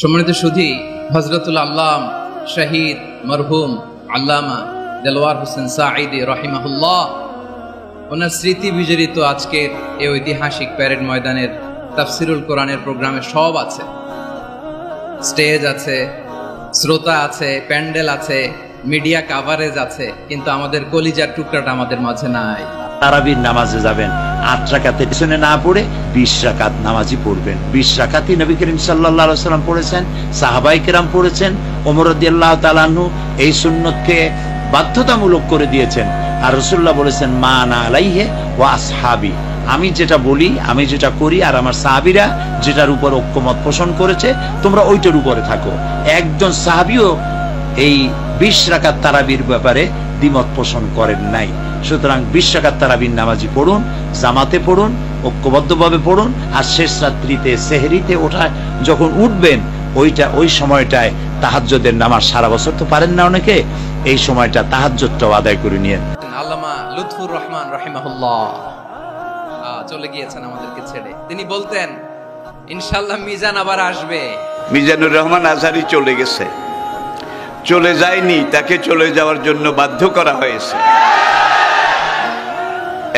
সম্মানিত সুধী, হযরতুল আল্লাম শহীদ মরহুম আল্লামা দেলওয়ার হোসেন সাঈদী রাহিমাহুল্লাহ ওনার স্মৃতি বিজড়িত আজকের এই ঐতিহাসিক প্যারেড ময়দানের তাফসিরুল কোরআনের প্রোগ্রামে সব আছে। স্টেজ আছে, শ্রোতা আছে, প্যান্ডেল আছে, মিডিয়া কাভারেজ আছে, কিন্তু আমাদের কলিজার টুকরাটা আমাদের মাঝে নাই। তারাবির নামাজে যাবেন, 8 রাকাতের পিছনে না পড়ে 20 রাকাত নামাজই পড়বেন। 20 রাকাতই নবী করিম সাল্লাল্লাহু আলাইহি ওয়াসাল্লাম পড়েছেন, সাহাবায়ে কেরাম পড়েছেন। ওমর রাদিয়াল্লাহু তাআলা আনহু এই সুন্নতকে বাধ্যতামূলক করে দিয়েছেন। আর রাসূলুল্লাহ বলেছেন, মা আনা আলাইহি ওয়া আসহাবি, আমি যেটা বলি, আমি যেটা করি, আর আমার সাহাবীরা যেটার উপর ঐক্যমত পোষণ করেছে, তোমরা ওইটার উপরে থাকো। একজন সাহাবীও এই 20 রাকাত তারাবির ব্যাপারে দ্বিমত পোষণ করেন নাই। সুতরাং 20 রাকাত তারাবির নামাজি পড়ুন, জামাতে পড়ুন, ঐক্যবদ্ধভাবে পড়ুন। আর শেষ রাত্রিতে সেহরিতে ওঠা যখন উঠবেন, ওই সময়টায় তাহাজ্জুদের নামাজ, সারা বছর তো পারেন না অনেকে, এই সময়টা তাহাজ্জুদটাও আদায় করে নিয়েন। আল্লামা লুৎফুর রহমান রাহিমাহুল্লাহ চলে গিয়েছেন আমাদেরকে ছেড়ে। তিনি বলতেন, ইনশাআল্লাহ মিজান আবার আসবে। মিজানুর রহমান আজহারি চলে গেছে, চলে যায়নি, তাকে চলে যাওয়ার জন্য বাধ্য করা হয়েছে।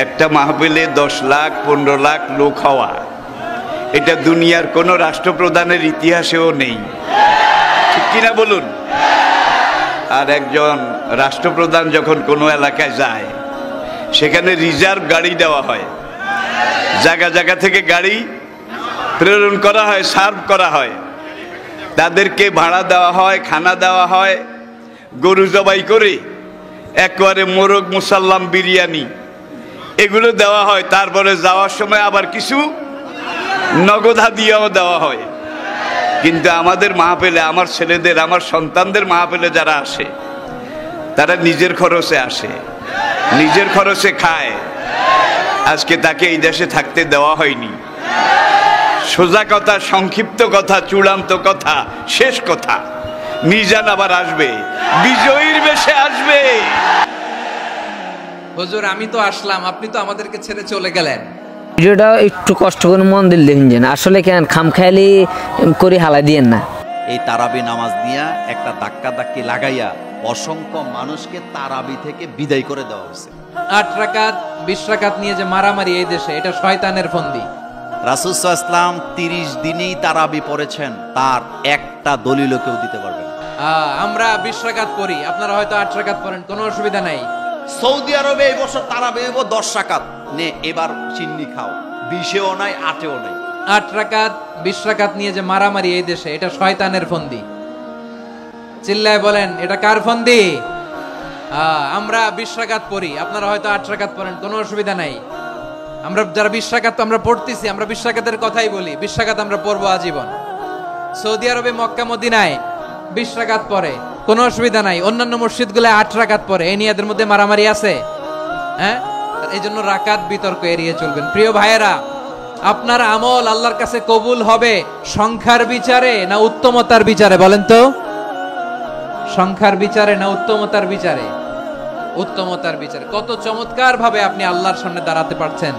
একটা মাহফিলে 10 লাখ 15 লাখ লোক হওয়া, এটা দুনিয়ার কোন রাষ্ট্রপ্রধানের ইতিহাসেও নেই, ঠিক কিনা বলুন? আর একজন রাষ্ট্রপ্রধান যখন কোনো এলাকায় যায়, সেখানে রিজার্ভ গাড়ি দেওয়া হয়, জায়গা জায়গা থেকে গাড়ি প্রেরণ করা হয়, সার্ভ করা হয়, তাদেরকে ভাড়া দেওয়া হয়, খানা দেওয়া হয়, গরু জবাই করে একেবারে মোরগ মুসাল্লাম বিরিয়ানি এগুলো দেওয়া হয়। তারপরে যাওয়ার সময় আবার কিছু নগদ হাদিয়াও দেওয়া হয়। কিন্তু আমাদের মাহফিলে, আমার ছেলেদের, আমার সন্তানদের মাহফিলে যারা আসে, তারা নিজের খরচে আসে, নিজের খরচে খায়। আজকে তাকে এই দেশে থাকতে দেওয়া হয়নি। সোজা কথা, সংক্ষিপ্ত কথা, চূড়ান্ত কথা, শেষ কথা, মিজান আবার আসবে, বিজয়ীর বেশে আসবে। হুজুর, আমি তো আসলাম, আপনি তো আমাদেরকে ছেড়ে চলে গেলেন। ভিডিওটা একটু কষ্ট করে মন দিল দেখেন, যেন আসলে কেন খামখেয়ালি করে হালাই দিয়েন না। এই তারাবি নামাজ দিয়া একটা ধাক্কা ধাক্কি লাগাইয়া অসংখ্য মানুষকে তারাবি থেকে বিদায় করে দেওয়া হয়েছে। 8 রাকাত 20 রাকাত নিয়ে যে মারামারি এই দেশে, এটা শয়তানের ফন্দি। রাসূল সাল্লাল্লাহু আলাইহি ওয়াসাল্লাম 30 দিনেই তারাবি পড়েছেন, তার একটা দলিলও কেউ দিতে পারবে না। আমরা 20 রাকাত পড়ি, আপনারা হয়তো 8 রাকাত পড়েন, কোনো অসুবিধা নাই। সৌদি আরবে এই বছর তারাবি হইব 10 রাকাত, নে এবার চিন্নি খাও, 20-এও নাই 8-এও নাই। 8 রাকাত 20 রাকাত নিয়ে যে মারামারি এই দেশে, এটা শয়তানের ফন্দি। চিল্লায় বলেন, এটা কার ফন্দি? আমরা 20 রাকাত পড়ি, আপনারা হয়তো 8 রাকাত পড়েন, কোনো অসুবিধা নাই। আমরা যারা 20 রাকাত আমরা পড়তেছি, আমরা 20 রাকাতের কথাই বলি, 20 রাকাত আমরা পড়বো আজীবন। সৌদি আরবে, মক্কা মদিনায় 20 রাকাত পড়ে, কোনো অসুবিধা নাই। অন্যান্য মসজিদগুলোয় 8 রাকাত পড়ে, এই নিয়ে এদের মধ্যে মারামারি আছে? হ্যাঁ, এই জন্য রাকাত বিতর্ক এড়িয়ে চলবেন। প্রিয় ভাইয়েরা, আপনার আমল আল্লাহর কাছে কবুল হবে সংখ্যার বিচারে না উত্তমতার বিচারে? বলেন তো, সংখ্যার বিচারে না উত্তমতার বিচারে? উত্তমতার বিচারে। কত চমৎকার ভাবে আপনি আল্লাহর সামনে দাঁড়াতে পারছেন,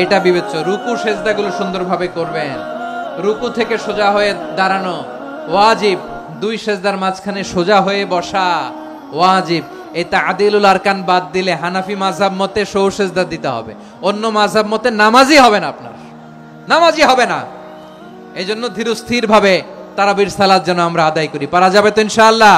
এটা বিবেচ্য। রুকু সেজদাগুলো সুন্দরভাবে করবেন, রুকু থেকে সোজা হয়ে দাঁড়ানো ওয়াজিব, 2 সেজদার মাঝখানে সোজা হয়ে বসা ওয়াজিব। এই তা'দিলুল আরকান বাদ দিলে হানাফি মাযহাব মতে সৌ সেজদা দিতে হবে, অন্য মাযহাব মতে নামাজই হবে না, আপনার নামাজই হবে না। এই জন্য ধীর স্থির ভাবে তারাবির সালাত যেন আমরা আদায় করি। পারা যাবে তো ইনশাআল্লাহ?